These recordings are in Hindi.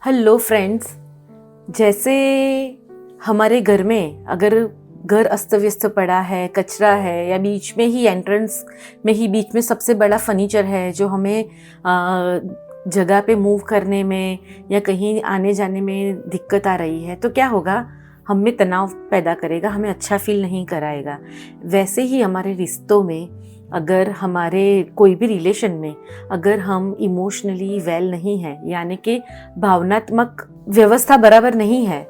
Hello friends. जैसे हमारे घर में अगर घर अस्त व्यस्त पड़ा है, कचरा है, या बीच में ही एंट्रेंस में ही बीच में सबसे बड़ा फर्नीचर है जो हमें जगह पे मूव करने में या कहीं आने जाने में दिक्कत आ रही है, तो क्या होगा, हम में तनाव पैदा करेगा, हमें अच्छा फील नहीं कराएगा। वैसे ही हमारे रिश्तों में, अगर हमारे कोई भी रिलेशन में अगर हम इमोशनली वेल नहीं हैं, यानी कि भावनात्मक व्यवस्था बराबर नहीं है,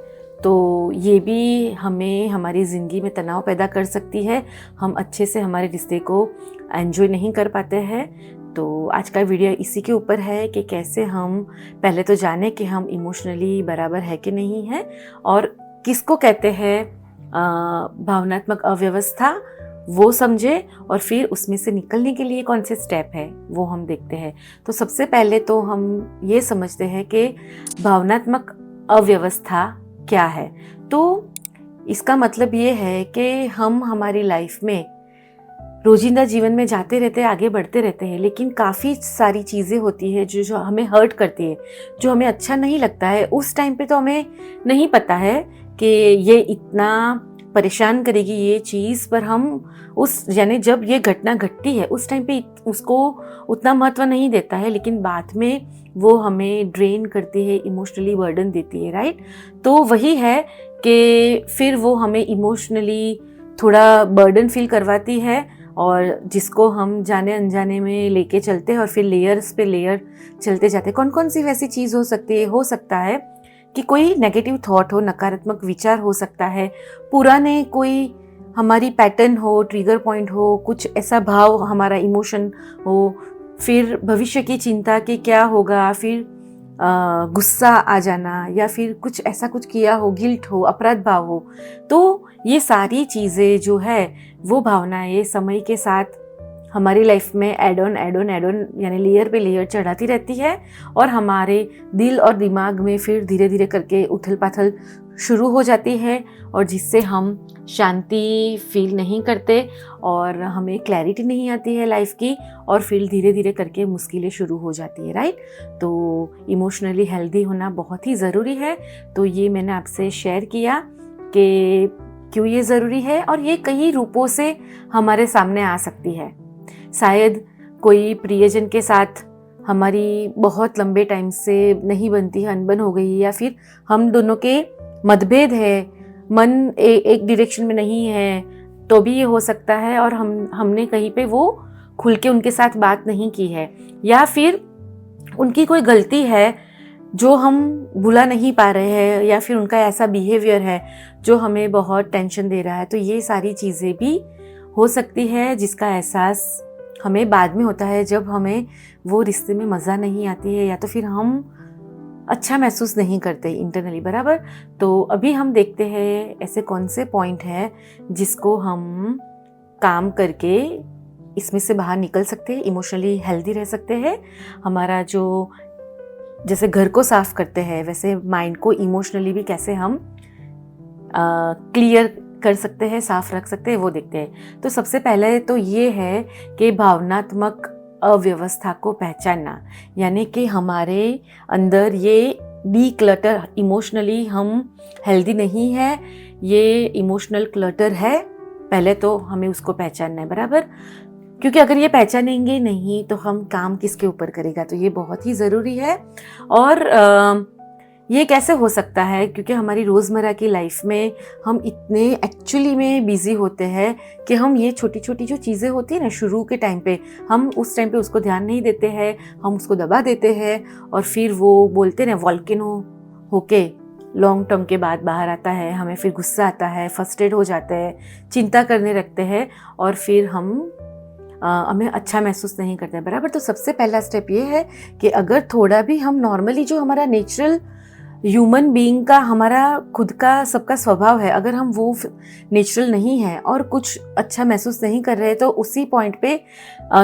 तो ये भी हमें हमारी ज़िंदगी में तनाव पैदा कर सकती है। हम अच्छे से हमारे रिश्ते को एंजॉय नहीं कर पाते हैं। तो आज का वीडियो इसी के ऊपर है कि कैसे हम पहले तो जाने कि हम इमोशनली बराबर है कि नहीं है, और किसको कहते हैं भावनात्मक अव्यवस्था, वो समझे, और फिर उसमें से निकलने के लिए कौन से स्टेप है वो हम देखते हैं। तो सबसे पहले तो हम ये समझते हैं कि भावनात्मक अव्यवस्था क्या है। तो इसका मतलब ये है कि हम हमारी लाइफ में रोजिंदा जीवन में जाते रहते हैं, आगे बढ़ते रहते हैं, लेकिन काफ़ी सारी चीज़ें होती है जो हमें हर्ट करती है, जो हमें अच्छा नहीं लगता है। उस टाइम पे तो हमें नहीं पता है कि ये इतना परेशान करेगी ये चीज़, पर हम उस यानी जब ये घटना घटती है उस टाइम पे उसको उतना महत्व नहीं देता है, लेकिन बाद में वो हमें ड्रेन करती है, इमोशनली बर्डन देती है, राइट। तो वही है कि फिर वो हमें इमोशनली थोड़ा बर्डन फील करवाती है, और जिसको हम जाने अनजाने में लेके चलते हैं, और फिर लेयर्स पे लेयर चलते जाते हैं। कौन कौन सी वैसी चीज़ हो सकती है? हो सकता है कि कोई नेगेटिव थॉट हो, नकारात्मक विचार हो सकता है, पुराने कोई हमारी पैटर्न हो, ट्रिगर पॉइंट हो, कुछ ऐसा भाव हमारा इमोशन हो, फिर भविष्य की चिंता कि क्या होगा, फिर गुस्सा आ जाना, या फिर कुछ ऐसा कुछ किया हो, गिल्ट हो, अपराध भाव हो। तो ये सारी चीज़ें जो है वो भावनाएं समय के साथ हमारी लाइफ में एड ऑन यानी लेयर पे लेयर चढ़ाती रहती है, और हमारे दिल और दिमाग में फिर धीरे धीरे करके उथल पाथल शुरू हो जाती है, और जिससे हम शांति फील नहीं करते और हमें क्लैरिटी नहीं आती है लाइफ की, और फिर धीरे धीरे करके मुश्किलें शुरू हो जाती है, राइट। तो इमोशनली हेल्दी होना बहुत ही ज़रूरी है। तो ये मैंने आपसे शेयर किया कि क्यों ये ज़रूरी है, और ये कई रूपों से हमारे सामने आ सकती है। शायद कोई प्रियजन के साथ हमारी बहुत लंबे टाइम से नहीं बनती है, अनबन हो गई, या फिर हम दोनों के मतभेद है, मन एक डायरेक्शन में नहीं है, तो भी ये हो सकता है, और हमने कहीं पे वो खुल के उनके साथ बात नहीं की है, या फिर उनकी कोई गलती है जो हम भुला नहीं पा रहे हैं, या फिर उनका ऐसा बिहेवियर है जो हमें बहुत टेंशन दे रहा है। तो ये सारी चीज़ें भी हो सकती है, जिसका एहसास हमें बाद में होता है जब हमें वो रिश्ते में मज़ा नहीं आती है, या तो फिर हम अच्छा महसूस नहीं करते इंटरनली, बराबर। तो अभी हम देखते हैं ऐसे कौन से पॉइंट हैं जिसको हम काम करके इसमें से बाहर निकल सकते हैं, इमोशनली हेल्दी रह सकते हैं। हमारा जो जैसे घर को साफ करते हैं, वैसे माइंड को इमोशनली भी कैसे हम क्लियर कर सकते हैं, साफ रख सकते हैं, वो देखते हैं। तो सबसे पहले तो ये है कि भावनात्मक अव्यवस्था को पहचानना, यानी कि हमारे अंदर ये डीक्लटर, इमोशनली हम हेल्दी नहीं है, ये इमोशनल क्लटर है। पहले तो हमें उसको पहचानना है, बराबर। क्योंकि अगर ये पहचानेंगे नहीं तो हम काम किसके ऊपर करेगा, तो ये बहुत ही ज़रूरी है। और ये कैसे हो सकता है, क्योंकि हमारी रोज़मर्रा की लाइफ में हम इतने एक्चुअली में बिज़ी होते हैं कि हम ये छोटी छोटी जो चीज़ें होती है ना शुरू के टाइम पे, हम उस टाइम पे उसको ध्यान नहीं देते हैं, हम उसको दबा देते हैं, और फिर वो बोलते हैं ना वॉल्केनो होके लॉन्ग टर्म के बाद बाहर आता है। हमें फिर गुस्सा आता है, फ्रस्ट्रेट हो जाते हैं, चिंता करने लगते हैं, और फिर हमें अच्छा महसूस नहीं करते हैं, बराबर। तो सबसे पहला स्टेप ये है कि अगर थोड़ा भी हम नॉर्मली जो हमारा नेचुरल ह्यूमन बीइंग का, हमारा खुद का सबका स्वभाव है, अगर हम वो नेचुरल नहीं है और कुछ अच्छा महसूस नहीं कर रहे, तो उसी पॉइंट पे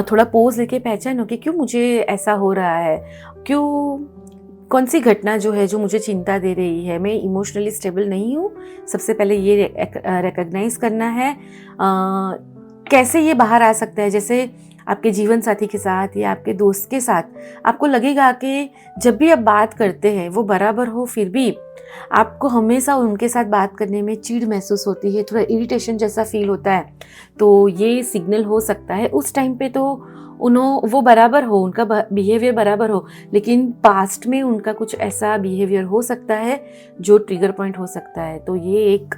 थोड़ा पोज लेके पहचानो कि क्यों मुझे ऐसा हो रहा है, क्यों, कौन सी घटना जो है जो मुझे चिंता दे रही है, मैं इमोशनली स्टेबल नहीं हूँ। सबसे पहले ये रिकग्नाइज करना है। कैसे ये बाहर आ सकता है, जैसे आपके जीवन साथी के साथ या आपके दोस्त के साथ आपको लगेगा कि जब भी आप बात करते हैं वो बराबर हो, फिर भी आपको हमेशा उनके साथ बात करने में चिढ़ महसूस होती है, थोड़ा इरिटेशन जैसा फील होता है, तो ये सिग्नल हो सकता है उस टाइम पे तो वो बराबर हो, उनका बिहेवियर बराबर हो, लेकिन पास्ट में उनका कुछ ऐसा बिहेवियर हो सकता है जो ट्रिगर पॉइंट हो सकता है। तो ये एक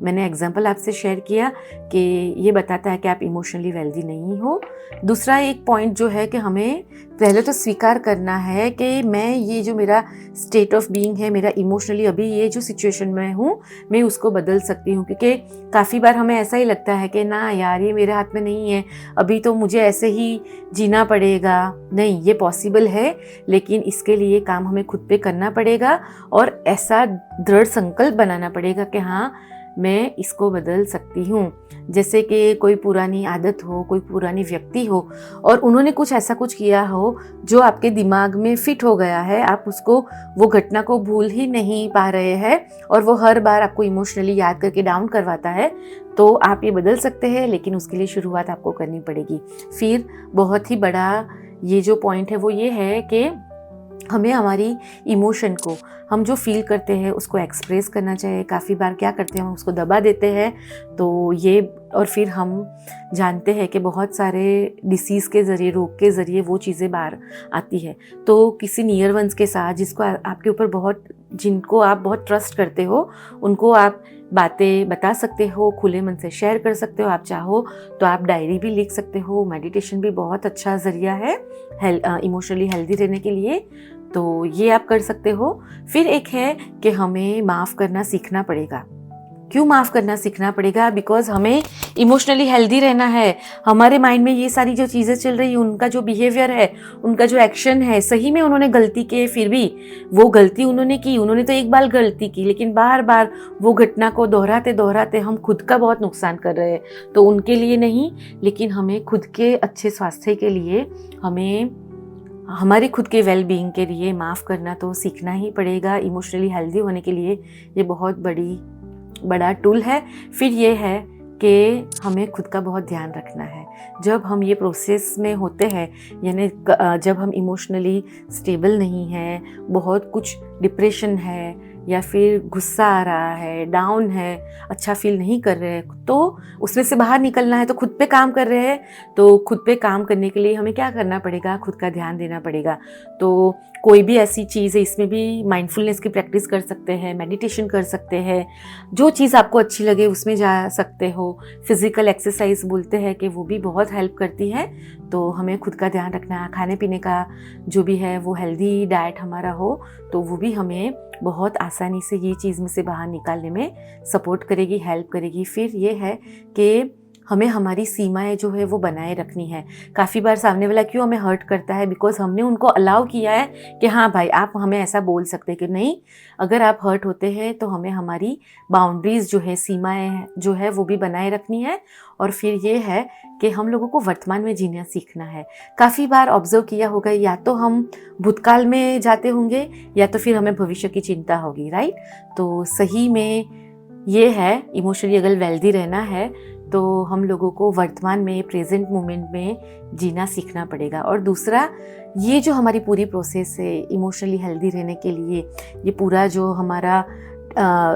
मैंने एग्जाम्पल आपसे शेयर किया कि ये बताता है कि आप इमोशनली वेल्दी नहीं हो। दूसरा एक पॉइंट जो है कि हमें पहले तो स्वीकार करना है कि मैं ये जो मेरा स्टेट ऑफ बीइंग है, मेरा इमोशनली अभी ये जो सिचुएशन में हूँ, मैं उसको बदल सकती हूँ। क्योंकि काफ़ी बार हमें ऐसा ही लगता है कि ना यार ये मेरे हाथ में नहीं है, अभी तो मुझे ऐसे ही जीना पड़ेगा। नहीं, ये पॉसिबल है, लेकिन इसके लिए काम हमें खुद पे करना पड़ेगा और ऐसा दृढ़ संकल्प बनाना पड़ेगा कि हाँ मैं इसको बदल सकती हूँ। जैसे कि कोई पुरानी आदत हो, कोई पुरानी व्यक्ति हो और उन्होंने कुछ ऐसा कुछ किया हो जो आपके दिमाग में फिट हो गया है, आप उसको वो घटना को भूल ही नहीं पा रहे हैं और वो हर बार आपको इमोशनली याद करके डाउन करवाता है, तो आप ये बदल सकते हैं, लेकिन उसके लिए शुरुआत आपको करनी पड़ेगी। फिर बहुत ही बड़ा ये जो पॉइंट है वो ये है कि हमें हमारी इमोशन को, हम जो फील करते हैं उसको एक्सप्रेस करना चाहिए। काफ़ी बार क्या करते हैं, हम उसको दबा देते हैं, तो ये और फिर हम जानते हैं कि बहुत सारे डिसीज़ के ज़रिए, रोग के ज़रिए वो चीज़ें बाहर आती है। तो किसी नियर वंस के साथ जिसको आपके ऊपर जिनको आप बहुत ट्रस्ट करते हो, उनको आप बातें बता सकते हो, खुले मन से शेयर कर सकते हो। आप चाहो तो आप डायरी भी लिख सकते हो। मेडिटेशन भी बहुत अच्छा ज़रिया है इमोशनली हेल्दी रहने के लिए, तो ये आप कर सकते हो। फिर एक है कि हमें माफ़ करना सीखना पड़ेगा। क्यों माफ़ करना सीखना पड़ेगा? बिकॉज हमें इमोशनली हेल्दी रहना है। हमारे माइंड में ये सारी जो चीज़ें चल रही हैं, उनका जो बिहेवियर है, उनका जो एक्शन है, सही में उन्होंने गलती की, फिर भी वो गलती उन्होंने की, उन्होंने तो एक बार गलती की, लेकिन बार बार वो घटना को दोहराते दोहराते हम खुद का बहुत नुकसान कर रहे हैं। तो उनके लिए नहीं, लेकिन हमें खुद के अच्छे स्वास्थ्य के लिए, हमें हमारे खुद के वेल बीइंग के लिए माफ़ करना तो सीखना ही पड़ेगा। इमोशनली हेल्दी होने के लिए ये बहुत बड़ा टूल है। फिर ये है कि हमें खुद का बहुत ध्यान रखना है। जब हम ये प्रोसेस में होते हैं, यानी जब हम इमोशनली स्टेबल नहीं हैं, बहुत कुछ डिप्रेशन है या फिर गुस्सा आ रहा है, डाउन है, अच्छा फील नहीं कर रहे हैं, तो उसमें से बाहर निकलना है, तो खुद पे काम कर रहे हैं। तो खुद पे काम करने के लिए हमें क्या करना पड़ेगा? खुद का ध्यान देना पड़ेगा। तो कोई भी ऐसी चीज़ है, इसमें भी माइंडफुलनेस की प्रैक्टिस कर सकते हैं, मेडिटेशन कर सकते हैं, जो चीज़ आपको अच्छी लगे उसमें जा सकते हो। फिज़िकल एक्सरसाइज बोलते हैं कि वो भी बहुत हेल्प करती है। तो हमें खुद का ध्यान रखना, खाने पीने का जो भी है वो हेल्दी डाइट हमारा हो, तो वो भी हमें बहुत आसानी से ये चीज़ में से बाहर निकालने में सपोर्ट करेगी, हेल्प करेगी। फिर ये है कि हमें हमारी सीमाएं जो है वो बनाए रखनी है। काफ़ी बार सामने वाला क्यों हमें हर्ट करता है? बिकॉज हमने उनको अलाउ किया है कि हाँ भाई, आप हमें ऐसा बोल सकते हैं कि नहीं। अगर आप हर्ट होते हैं तो हमें हमारी बाउंड्रीज़ जो है, सीमाएं जो है वो भी बनाए रखनी है। और फिर ये है कि हम लोगों को वर्तमान में जीना सीखना है। काफ़ी बार ऑब्जर्व किया होगा, या तो हम भूतकाल में जाते होंगे या तो फिर हमें भविष्य की चिंता होगी, राइट? तो सही में ये है, इमोशनली अगर वेल्दी रहना है तो हम लोगों को वर्तमान में, प्रेजेंट मोमेंट में जीना सीखना पड़ेगा। और दूसरा, ये जो हमारी पूरी प्रोसेस है इमोशनली हेल्दी रहने के लिए, ये पूरा जो हमारा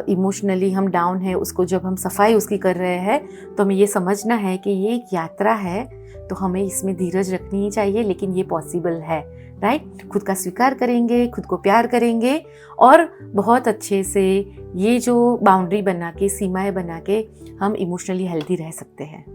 इमोशनली हम डाउन है, उसको जब हम सफाई उसकी कर रहे हैं, तो हमें ये समझना है कि ये एक यात्रा है, तो हमें इसमें धीरज रखनी ही चाहिए, लेकिन ये पॉसिबल है, राइट? खुद का स्वीकार करेंगे, खुद को प्यार करेंगे और बहुत अच्छे से ये जो बाउंड्री बना के, सीमाएं बना के हम इमोशनली हेल्दी रह सकते हैं।